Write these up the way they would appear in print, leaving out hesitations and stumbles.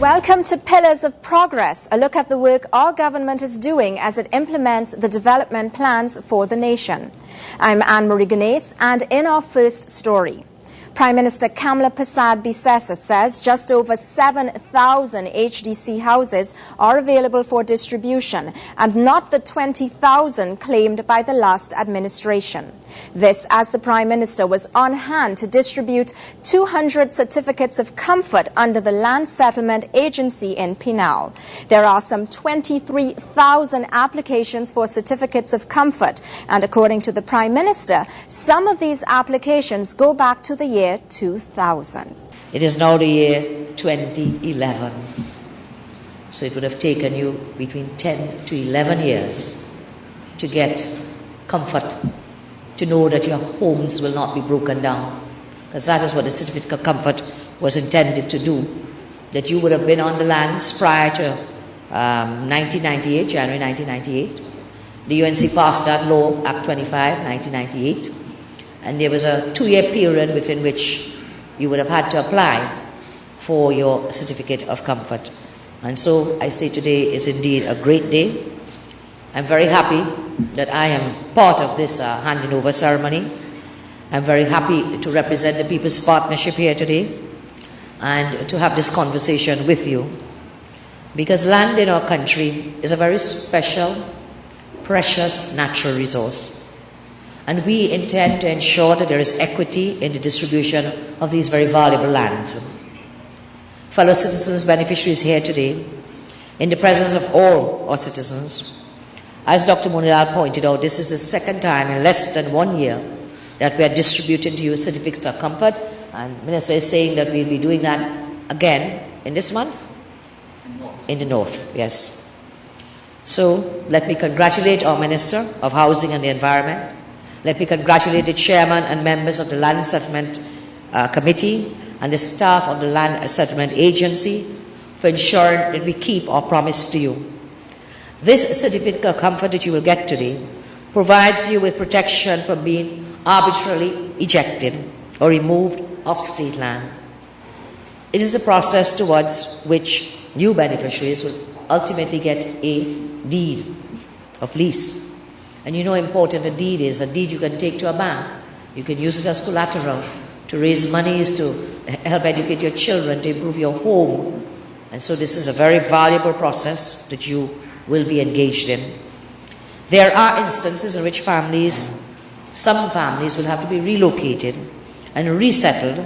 Welcome to Pillars of Progress, a look at the work our government is doing as it implements the development plans for the nation. I'm Anne-Marie Ganes, and in our first story, Prime Minister Kamla Persad-Bissessar says just over 7,000 HDC houses are available for distribution and not the 20,000 claimed by the last administration. This as the Prime Minister was on hand to distribute 200 certificates of comfort under the Land Settlement Agency in Penal. There are some 23,000 applications for certificates of comfort, and according to the Prime Minister, some of these applications go back to the year 2000. It is now the year 2011. So it would have taken you between 10 to 11 years to get comfort, to know that your homes will not be broken down. Because that is what the certificate of comfort was intended to do. That you would have been on the lands prior to 1998, January 1998. The UNC passed that law, Act 25, 1998. And there was a 2-year period within which you would have had to apply for your certificate of comfort. And so I say today is indeed a great day. I'm very happy that I am part of this handing over ceremony. I'm very happy to represent the People's Partnership here today and to have this conversation with you. Because land in our country is a very special, precious natural resource. And we intend to ensure that there is equity in the distribution of these very valuable lands. Fellow citizens, beneficiaries here today, in the presence of all our citizens, as Dr. Munilal pointed out, this is the second time in less than 1 year that we are distributing to you certificates of comfort, and the Minister is saying that we'll be doing that again in this month? In the North, yes. So let me congratulate our Minister of Housing and the Environment. Let me congratulate the Chairman and members of the Land Settlement Committee and the staff of the Land Settlement Agency for ensuring that we keep our promise to you. This certificate of comfort that you will get today provides you with protection from being arbitrarily ejected or removed off state land. It is a process towards which new beneficiaries will ultimately get a deed of lease. And you know how important a deed is. A deed you can take to a bank. You can use it as collateral to raise monies, to help educate your children, to improve your home. And so this is a very valuable process that you will be engaged in. There are instances in which some families will have to be relocated and resettled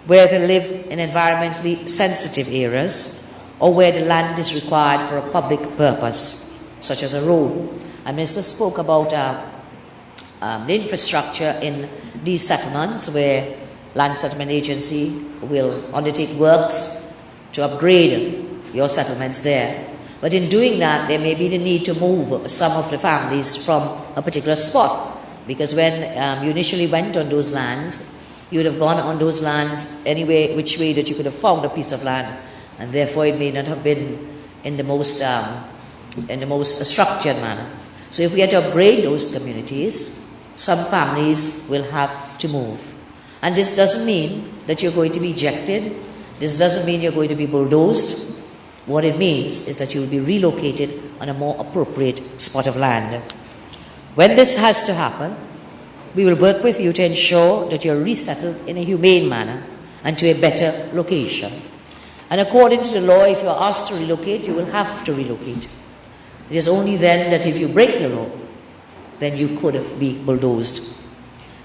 where they live in environmentally sensitive areas or where the land is required for a public purpose, such as a road. And Minister spoke about the infrastructure in these settlements where Land Settlement Agency will undertake works to upgrade your settlements there. But in doing that, there may be the need to move some of the families from a particular spot. Because when you initially went on those lands, you would have gone on those lands any which way that you could have found a piece of land. And therefore it may not have been in the most structured manner. So if we are to upgrade those communities, some families will have to move. And this doesn't mean that you're going to be ejected. This doesn't mean you're going to be bulldozed. What it means is that you will be relocated on a more appropriate spot of land. When this has to happen, we will work with you to ensure that you're resettled in a humane manner and to a better location. And according to the law, if you're asked to relocate, you will have to relocate. It is only then that if you break the law, then you could be bulldozed.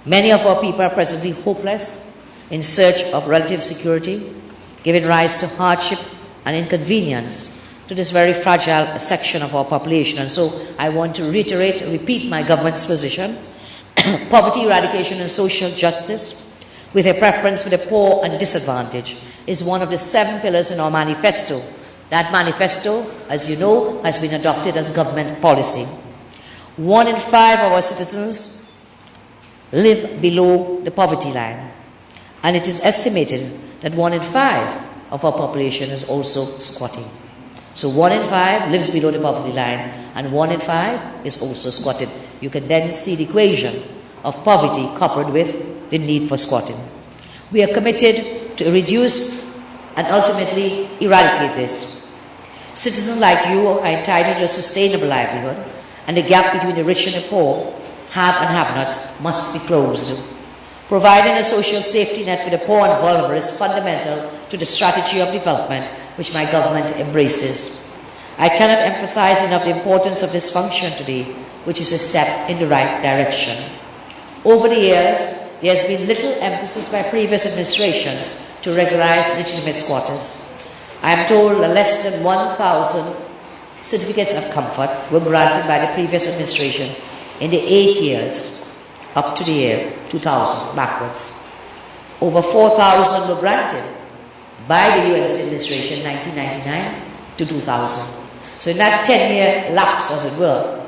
Many of our people are presently hopeless in search of relative security, giving rise to hardship and inconvenience to this very fragile section of our population. And so I want to repeat my government's position. Poverty eradication and social justice, with a preference for the poor and disadvantaged, is one of the 7 pillars in our manifesto. That manifesto, as you know, has been adopted as government policy. 1 in 5 of our citizens live below the poverty line. And it is estimated that 1 in 5 of our population is also squatting. So 1 in 5 lives below the poverty line, and 1 in 5 is also squatted. You can then see the equation of poverty coupled with the need for squatting. We are committed to reduce and ultimately eradicate this. Citizens like you are entitled to a sustainable livelihood, and the gap between the rich and the poor, have and have-nots, must be closed. Providing a social safety net for the poor and vulnerable is fundamental to the strategy of development which my government embraces. I cannot emphasize enough the importance of this function today, which is a step in the right direction. Over the years, there has been little emphasis by previous administrations to regularize legitimate squatters. I am told that less than 1,000 certificates of comfort were granted by the previous administration in the 8 years up to the year 2000 backwards. Over 4,000 were granted by the UNC administration 1999 to 2000. So in that 10-year lapse, as it were,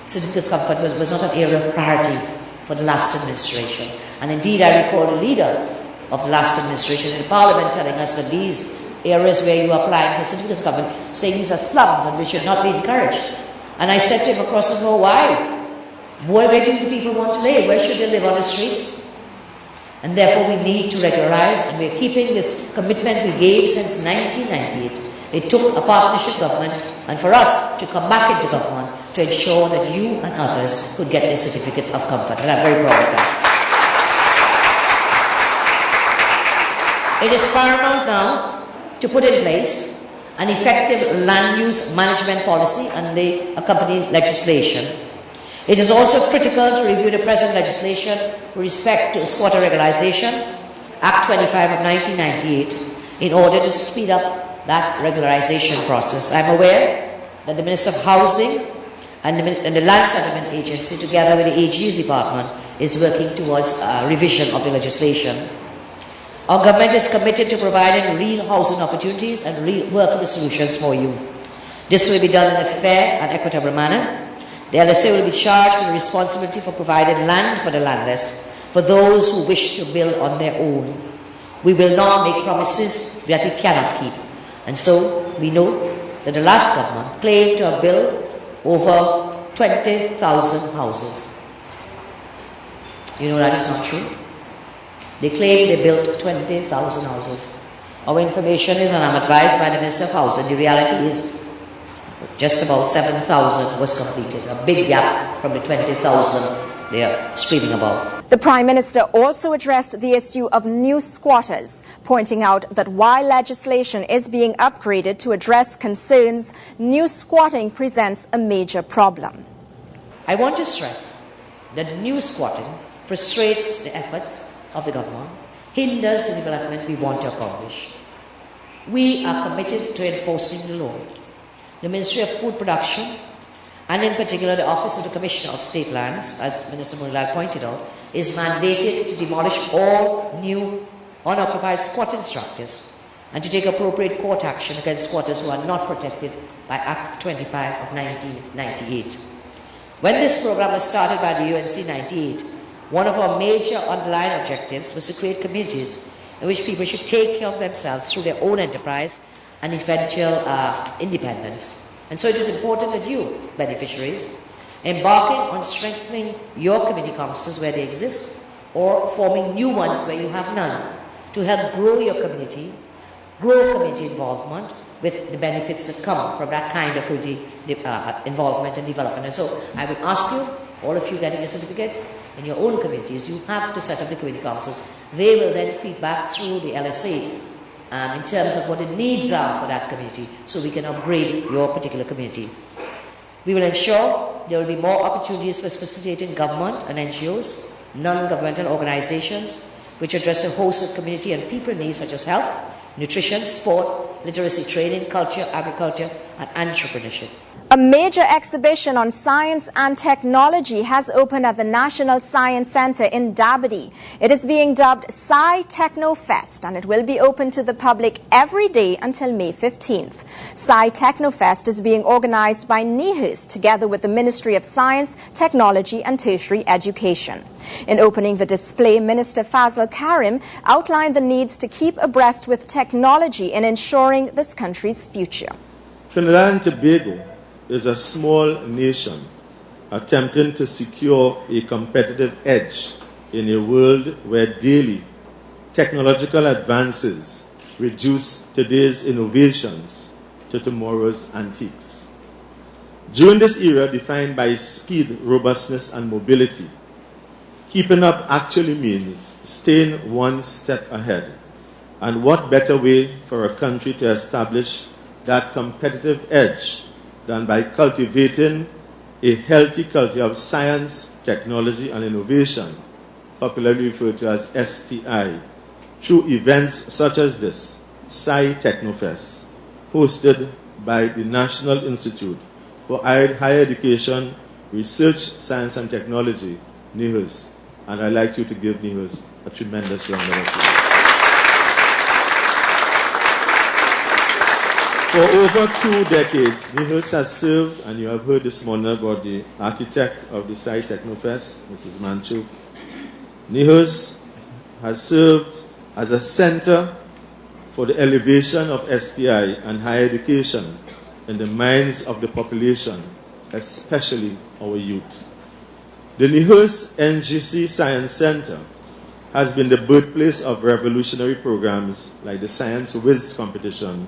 certificates of comfort was not an area of priority for the last administration. And indeed, I recall the leader of the last administration in Parliament telling us that these areas where you are applying for certificates of comfort, saying these are slums and we should not be encouraged. And I said to him across the floor, why? Where do the people want to live? Where should they live? On the streets? And therefore we need to regularize, and we're keeping this commitment we gave since 1998. It took a partnership government and for us to come back into government to ensure that you and others could get this certificate of comfort. And I'm very proud of that. It is paramount now to put in place an effective land use management policy and the accompanying legislation. It is also critical to review the present legislation with respect to squatter regularization, Act 25 of 1998, in order to speed up that regularization process. I'm aware that the Minister of Housing and the Land Settlement Agency, together with the AG's department, is working towards a revision of the legislation. Our government is committed to providing real housing opportunities and real workable solutions for you. This will be done in a fair and equitable manner. The LSA will be charged with the responsibility for providing land for the landless, for those who wish to build on their own. We will not make promises that we cannot keep. And so we know that the last government claimed to have built over 20,000 houses. You know that is not true. They claim they built 20,000 houses. Our information is, and I'm advised by the Minister of Housing, the reality is just about 7,000 was completed. A big gap from the 20,000 they are screaming about. The Prime Minister also addressed the issue of new squatters, pointing out that while legislation is being upgraded to address concerns, new squatting presents a major problem. I want to stress that new squatting frustrates the efforts of the government, hinders the development we want to accomplish. We are committed to enforcing the law. The Ministry of Food Production, and in particular the Office of the Commissioner of State Lands, as Minister Murilal pointed out, is mandated to demolish all new unoccupied squatting structures and to take appropriate court action against squatters who are not protected by Act 25 of 1998. When this program was started by the UNC 98, one of our major underlying objectives was to create communities in which people should take care of themselves through their own enterprise and eventual independence. And so it is important that you, beneficiaries, embarking on strengthening your community councils where they exist or forming new ones where you have none, to help grow your community, grow community involvement with the benefits that come from that kind of community involvement and development. And so I will ask you, all of you getting your certificates in your own communities, you have to set up the community councils. They will then feed back through the LSA in terms of what the needs are for that community, so we can upgrade your particular community. We will ensure there will be more opportunities for facilitating government and NGOs, non-governmental organizations, which address a host of community and people needs such as health, nutrition, sport, literacy training, culture, agriculture, and entrepreneurship. A major exhibition on science and technology has opened at the National Science Centre in Dabadi. It is being dubbed Sci Techno Fest, and it will be open to the public every day until May 15th. Sci Techno Fest is being organized by NIHIS together with the Ministry of Science, Technology and Tertiary Education. In opening the display, Minister Fazal Karim outlined the needs to keep abreast with technology in ensuring this country's future. Trinidad and Tobago is a small nation attempting to secure a competitive edge in a world where daily technological advances reduce today's innovations to tomorrow's antiques. During this era defined by speed, robustness, and mobility, keeping up actually means staying one step ahead. And what better way for a country to establish that competitive edge than by cultivating a healthy culture of science, technology, and innovation, popularly referred to as STI, through events such as this, Sci-Technofest, hosted by the National Institute for Higher Education, Research, Science and Technology, NIHUS. And I'd like you to give NIHUS a tremendous round of applause. For over 2 decades, NIHUS has served, and you have heard this morning about the architect of the Sci-Technofest, Mrs. Manchu. NIHUS has served as a center for the elevation of STI and higher education in the minds of the population, especially our youth. The NIHUS NGC Science Center has been the birthplace of revolutionary programs like the Science Whiz competition,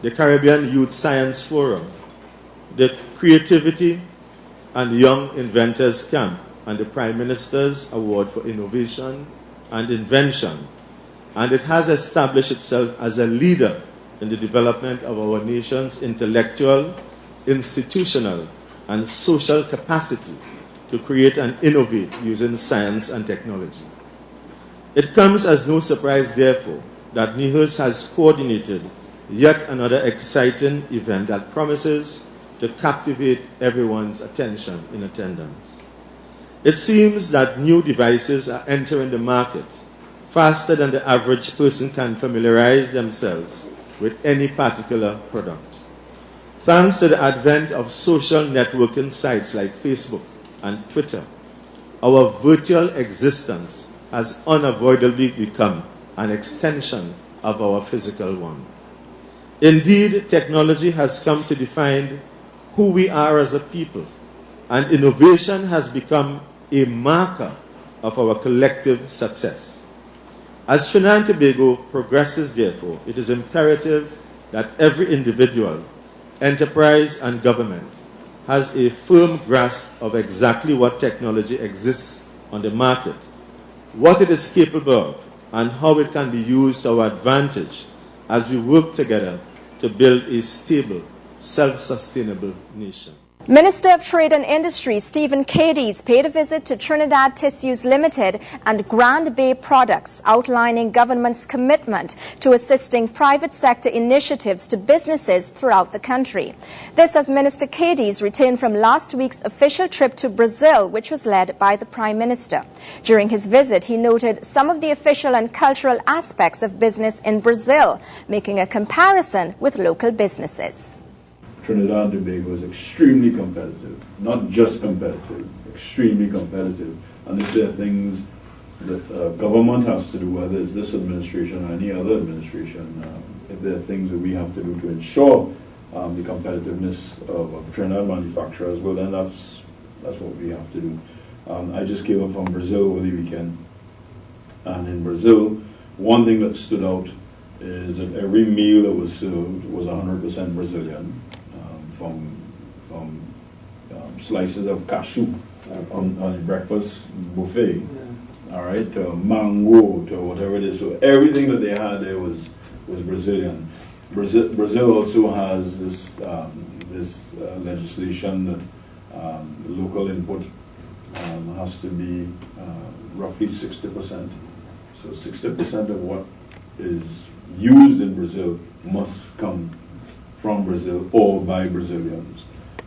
the Caribbean Youth Science Forum, the Creativity and Young Inventors Camp, and the Prime Minister's Award for Innovation and Invention. And it has established itself as a leader in the development of our nation's intellectual, institutional, and social capacity to create and innovate using science and technology. It comes as no surprise, therefore, that NIHUS has coordinated yet another exciting event that promises to captivate everyone's attention in attendance. It seems that new devices are entering the market faster than the average person can familiarize themselves with any particular product. Thanks to the advent of social networking sites like Facebook and Twitter, our virtual existence has unavoidably become an extension of our physical one. Indeed, technology has come to define who we are as a people, and innovation has become a marker of our collective success. As Trinidad and Tobago progresses, therefore, it is imperative that every individual, enterprise, and government has a firm grasp of exactly what technology exists on the market, what it is capable of, and how it can be used to our advantage as we work together to build a stable, self-sustainable nation. Minister of Trade and Industry Stephen Cadiz paid a visit to Trinidad Tissues Limited and Grand Bay Products, outlining government's commitment to assisting private sector initiatives to businesses throughout the country. This as Minister Cadiz returned from last week's official trip to Brazil, which was led by the Prime Minister. During his visit, he noted some of the official and cultural aspects of business in Brazil, making a comparison with local businesses. Trinidad and Tobago is extremely competitive, not just competitive, extremely competitive. And if there are things that government has to do, whether it's this administration or any other administration, if there are things that we have to do to ensure the competitiveness of Trinidad manufacturers, well then that's what we have to do. I just came up from Brazil over the weekend, and in Brazil, one thing that stood out is that every meal that was served was 100% Brazilian. From slices of cashew on the breakfast buffet, all right, to mango, to whatever it is. So everything that they had there was Brazilian. Brazil also has this legislation that local input has to be roughly 60%. So 60% of what is used in Brazil must come from Brazil or by Brazilians.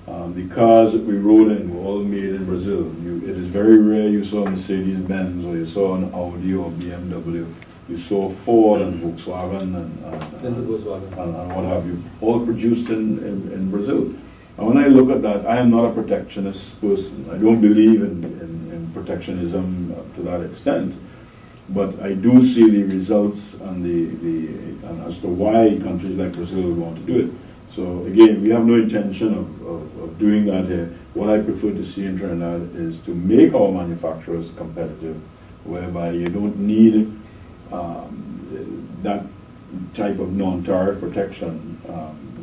The cars that we rode in were all made in Brazil. It is very rare you saw a Mercedes-Benz or you saw an Audi or BMW. You saw Ford and Volkswagen and what have you, all produced in Brazil. And when I look at that, I am not a protectionist person. I don't believe in protectionism to that extent. But I do see the results and and as to why countries like Brazil would want to do it. So again, we have no intention of doing that here. What I prefer to see in Trinidad is to make our manufacturers competitive, whereby you don't need that type of non-tariff protection,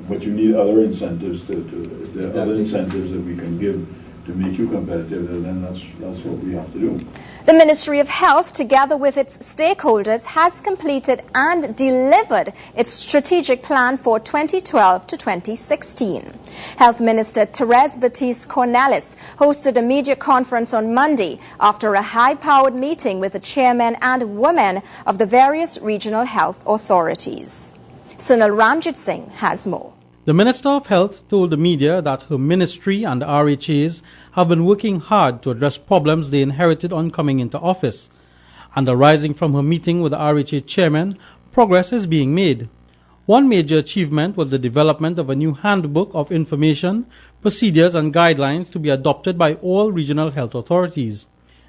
but you need other incentives if there are other incentives that we can give to make you competitive, then that's what we have to do. The Ministry of Health, together with its stakeholders, has completed and delivered its strategic plan for 2012 to 2016. Health Minister Therese Baptiste Cornelis hosted a media conference on Monday after a high-powered meeting with the chairmen and women of the various regional health authorities. Sunil Ramjit Singh has more. The Minister of Health told the media that her ministry and the RHAs have been working hard to address problems they inherited on coming into office. And arising from her meeting with the RHA chairman, progress is being made. One major achievement was the development of a new handbook of information, procedures and guidelines to be adopted by all regional health authorities.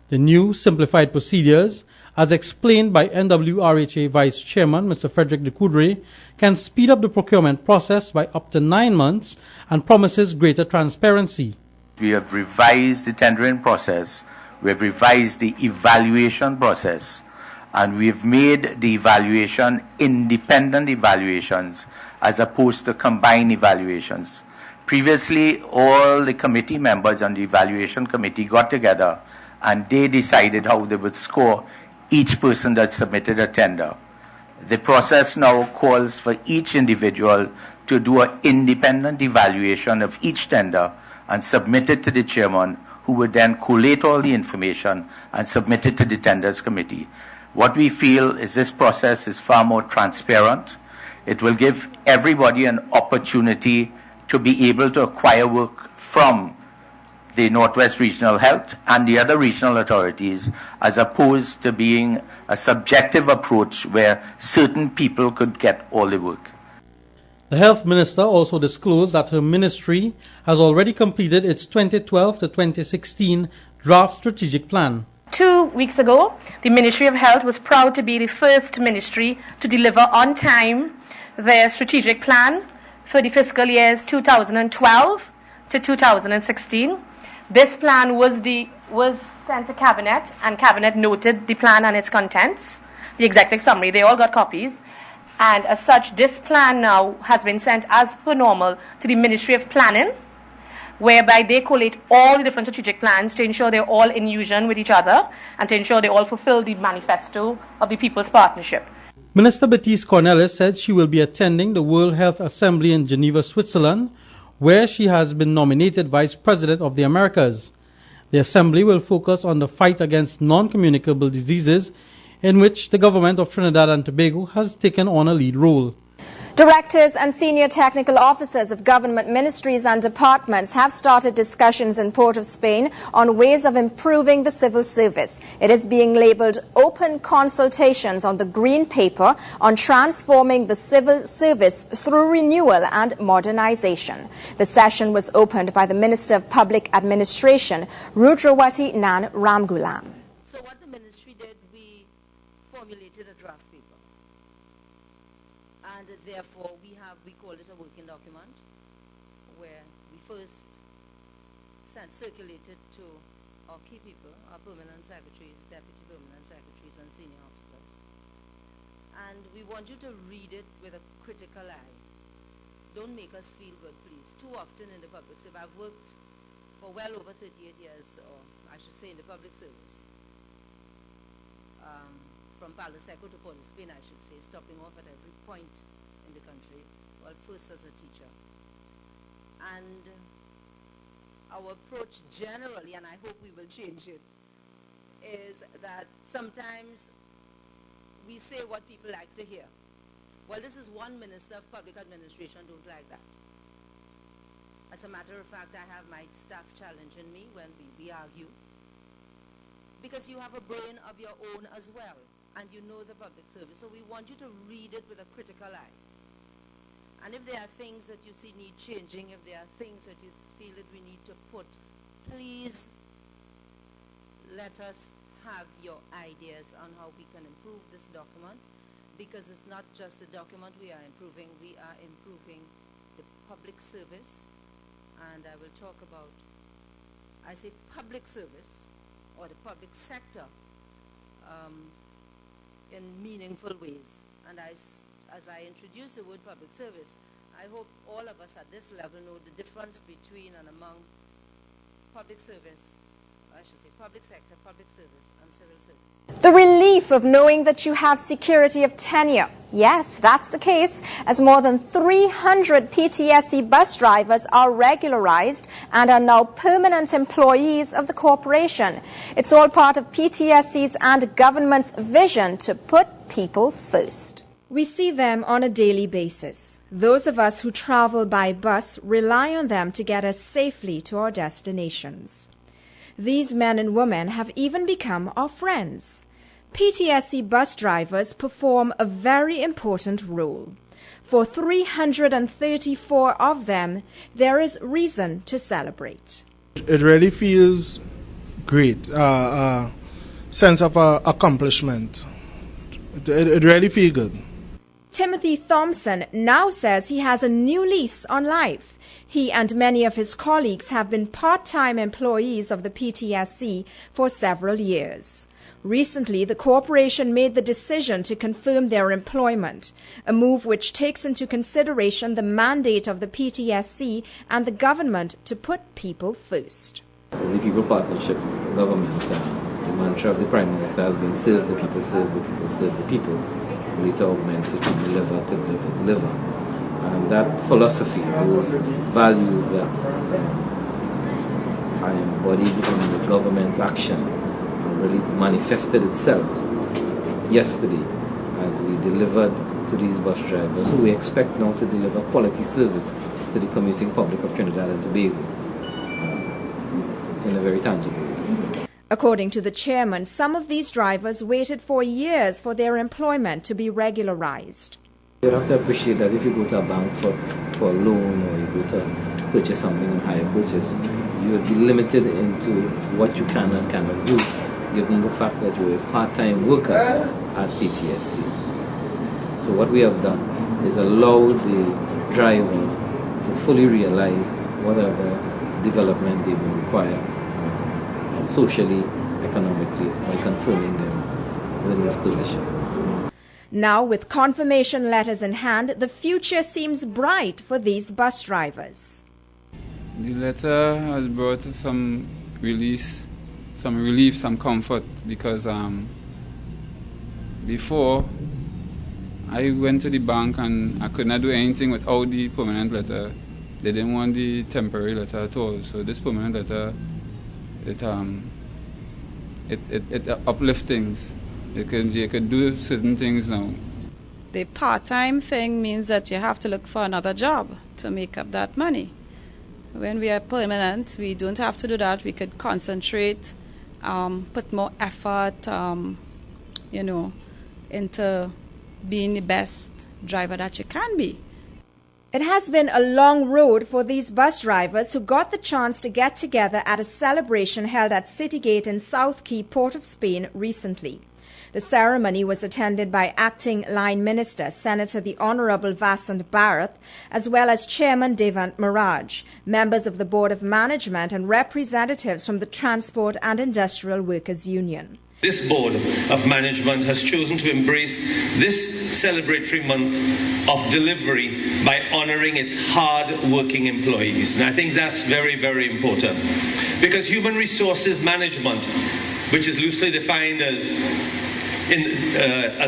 The new simplified procedures, as explained by NWRHA Vice Chairman Mr. Frederick de Coudray, can speed up the procurement process by up to 9 months and promises greater transparency. We have revised the tendering process, we have revised the evaluation process, and we have made the evaluation independent evaluations as opposed to combined evaluations. Previously, all the committee members on the evaluation committee got together and they decided how they would score each person that submitted a tender. The process now calls for each individual to do an independent evaluation of each tender and submit it to the chairman, who would then collate all the information and submit it to the tenders committee. What we feel is this process is far more transparent. It will give everybody an opportunity to be able to acquire work from the Northwest Regional Health and the other regional authorities, as opposed to being a subjective approach where certain people could get all the work. The Health Minister also disclosed that her ministry has already completed its 2012 to 2016 draft strategic plan. 2 weeks ago, the Ministry of Health was proud to be the first ministry to deliver on time their strategic plan for the fiscal years 2012 to 2016. This plan was sent to Cabinet, and Cabinet noted the plan and its contents, the executive summary. They all got copies. And as such, this plan now has been sent as per normal to the Ministry of Planning, whereby they collate all the different strategic plans to ensure they're all in union with each other and to ensure they all fulfill the manifesto of the People's Partnership. Minister Baptiste Cornelis said she will be attending the World Health Assembly in Geneva, Switzerland, where she has been nominated Vice President of the Americas. The assembly will focus on the fight against non-communicable diseases, in which the government of Trinidad and Tobago has taken on a lead role. Directors and senior technical officers of government ministries and departments have started discussions in Port of Spain on ways of improving the civil service. It is being labelled Open Consultations on the Green Paper on Transforming the Civil Service Through Renewal and Modernization. The session was opened by the Minister of Public Administration, Rudrawati Nan Ramgulam. So what the ministry did, we formulated a draft paper. And therefore, we call it a working document, where we first circulated to our key people, our permanent secretaries, deputy permanent secretaries, and senior officers. And we want you to read it with a critical eye. Don't make us feel good, please. Too often in the public service, I've worked for well over 38 years, or I should say in the public service. From Palo Seco to Port of Spain, I should say, stopping off at every point in the country, well, first as a teacher. And our approach generally, and I hope we will change it, is that sometimes we say what people like to hear. Well, this is one minister of public administration don't like that. As a matter of fact, I have my staff challenging me when we argue, because you have a brain of your own as well, and you know the public service. So we want you to read it with a critical eye. And if there are things that you see need changing, if there are things that you feel that we need to put, please let us have your ideas on how we can improve this document, because it's not just a document we are improving the public service. And I will talk about, I say public service, or the public sector, in meaningful ways. And I as I introduce the word public service, I hope all of us at this level know the difference between and among public service, I should say public sector, public service, and civil service. The relief of knowing that you have security of tenure. Yes, that's the case, as more than 300 PTSC bus drivers are regularized and are now permanent employees of the corporation. It's all part of PTSC's and government's vision to put people first. We see them on a daily basis. Those of us who travel by bus rely on them to get us safely to our destinations. These men and women have even become our friends. PTSC bus drivers perform a very important role. For 334 of them, there is reason to celebrate. It really feels great, sense of accomplishment. It really feels good. Timothy Thompson now says he has a new lease on life. He and many of his colleagues have been part-time employees of the PTSC for several years. Recently, the corporation made the decision to confirm their employment, a move which takes into consideration the mandate of the PTSC and the government to put people first. The People Partnership government, the mantra of the Prime Minister has been serve the people, serve the people, serve the people, later augmented to deliver, to deliver, deliver. And that philosophy, those values that are embodied in the government action, really manifested itself yesterday as we delivered to these bus drivers who we expect now to deliver quality service to the commuting public of Trinidad and Tobago in a very tangible way. According to the chairman, some of these drivers waited for years for their employment to be regularized. You have to appreciate that if you go to a bank for a loan or you go to purchase something on hire purchase, you would be limited into what you can and cannot do, given the fact that you're a part-time worker at PTSC. So what we have done is allow the driver to fully realize whatever development they will require socially, economically, by confirming them in this position. Now, with confirmation letters in hand, the future seems bright for these bus drivers. The letter has brought some relief, some comfort, because before I went to the bank and I could not do anything without the permanent letter. They didn't want the temporary letter at all. So this permanent letter, it uplifts things. You could do certain things now. The part-time thing means that you have to look for another job to make up that money. When we are permanent, we don't have to do that. We could concentrate, put more effort, into being the best driver that you can be. It has been a long road for these bus drivers who got the chance to get together at a celebration held at Citygate in South Key, Port of Spain, recently. The ceremony was attended by Acting Line Minister, Senator the Honourable Vasant Bharat, as well as Chairman Devant Maraj, members of the Board of Management and representatives from the Transport and Industrial Workers Union. This Board of Management has chosen to embrace this celebratory month of delivery by honouring its hard-working employees. And I think that's very, very important. Because human resources management, which is loosely defined as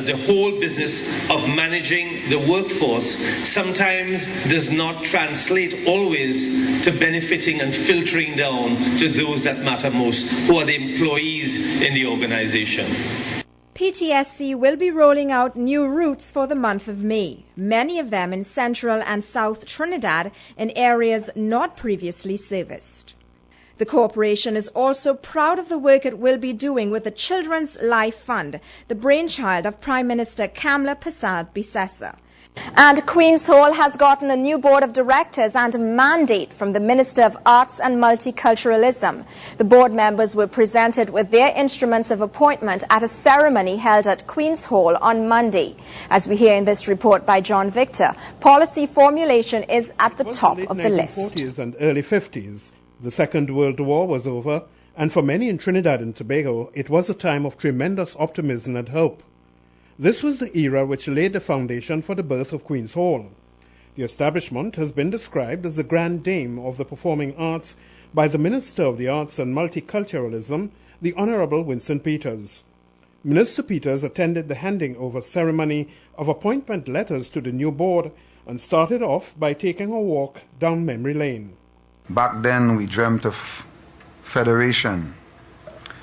the whole business of managing the workforce, sometimes does not translate always to benefiting and filtering down to those that matter most, who are the employees in the organization. PTSC will be rolling out new routes for the month of May, many of them in central and south Trinidad in areas not previously serviced. The corporation is also proud of the work it will be doing with the Children's Life Fund, the brainchild of Prime Minister Kamla Persad-Bissessar. And Queen's Hall has gotten a new board of directors and a mandate from the Minister of Arts and Multiculturalism. The board members were presented with their instruments of appointment at a ceremony held at Queen's Hall on Monday. As we hear in this report by John Victor, policy formulation is at the top of the list. In the 1940s and early 50s, the Second World War was over, and for many in Trinidad and Tobago, it was a time of tremendous optimism and hope. This was the era which laid the foundation for the birth of Queen's Hall. The establishment has been described as the grand dame of the performing arts by the Minister of the Arts and Multiculturalism, the Honourable Winston Peters. Minister Peters attended the handing over ceremony of appointment letters to the new board and started off by taking a walk down memory lane. Back then we dreamt of federation,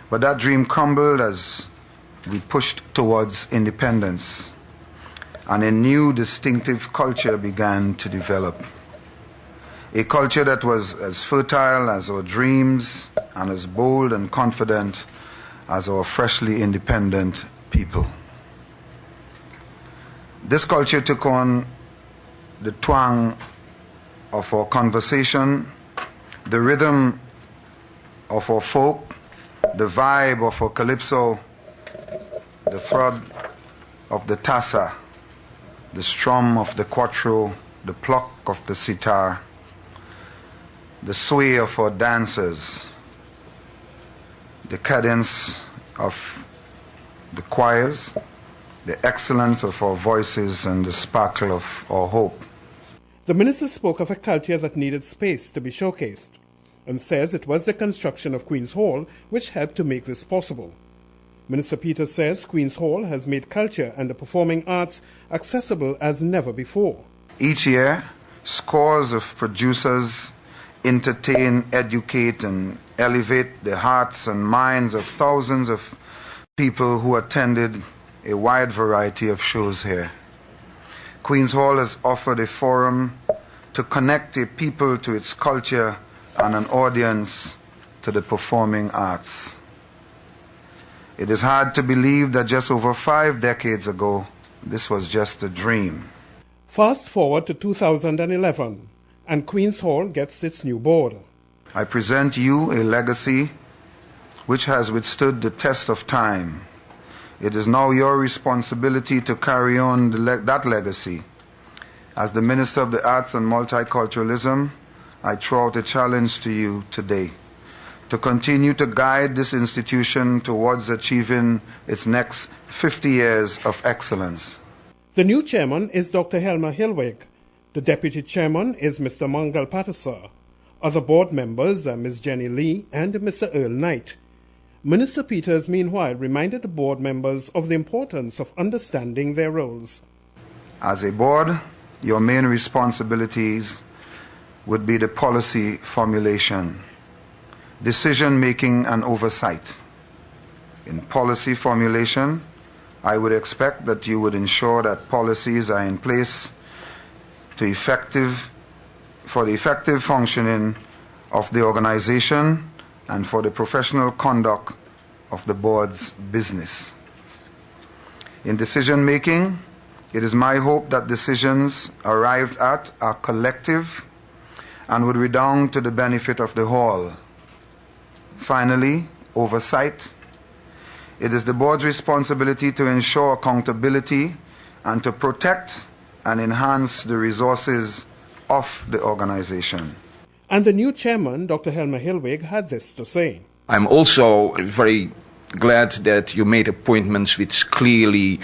but that dream crumbled as we pushed towards independence, and a new distinctive culture began to develop. A culture that was as fertile as our dreams and as bold and confident as our freshly independent people. This culture took on the twang of our conversation, the rhythm of our folk, the vibe of our calypso, the throb of the tassa, the strum of the quattro, the pluck of the sitar, the sway of our dancers, the cadence of the choirs, the excellence of our voices, and the sparkle of our hope. The minister spoke of a culture that needed space to be showcased and says it was the construction of Queen's Hall which helped to make this possible. Minister Peters says Queen's Hall has made culture and the performing arts accessible as never before. Each year, scores of producers entertain, educate, and elevate the hearts and minds of thousands of people who attended a wide variety of shows here. Queen's Hall has offered a forum to connect a people to its culture and an audience to the performing arts. It is hard to believe that just over 5 decades ago, this was just a dream. Fast forward to 2011, and Queen's Hall gets its new board. I present you a legacy which has withstood the test of time. It is now your responsibility to carry on that legacy. As the Minister of the Arts and Multiculturalism, I throw out a challenge to you today to continue to guide this institution towards achieving its next 50 years of excellence. The new chairman is Dr. Helma Hilweg. The deputy chairman is Mr. Mangal Patasar. Other board members are Ms. Jenny Lee and Mr. Earl Knight. Minister Peters, meanwhile, reminded the board members of the importance of understanding their roles. As a board, your main responsibilities would be the policy formulation, decision-making, and oversight. In policy formulation, I would expect that you would ensure that policies are in place for the effective functioning of the organization and for the professional conduct of the board's business. In decision-making, it is my hope that decisions arrived at are collective and would redound to the benefit of the whole. Finally, oversight. It is the board's responsibility to ensure accountability and to protect and enhance the resources of the organization. And the new chairman, Dr. Helma Hilweg, had this to say. I'm also very glad that you made appointments which clearly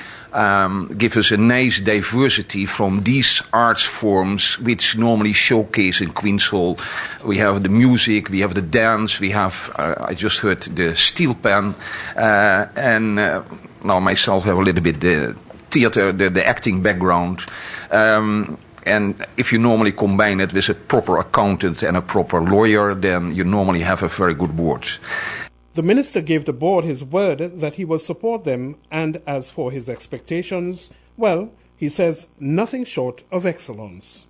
give us a nice diversity from these arts forms which normally showcase in Queen's Hall. We have the music, we have the dance, we have, I just heard the steel pan, and now myself have a little bit the theater, the acting background. And if you normally combine it with a proper accountant and a proper lawyer, then you normally have a very good board. The minister gave the board his word that he will support them, and as for his expectations, well, he says nothing short of excellence.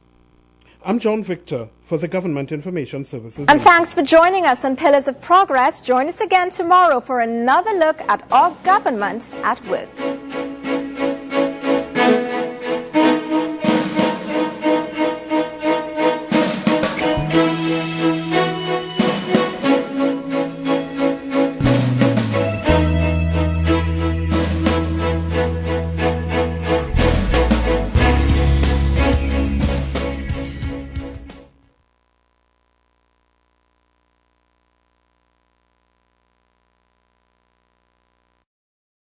I'm John Victor for the Government Information Services. And thanks for joining us on Pillars of Progress. Join us again tomorrow for another look at our government at work.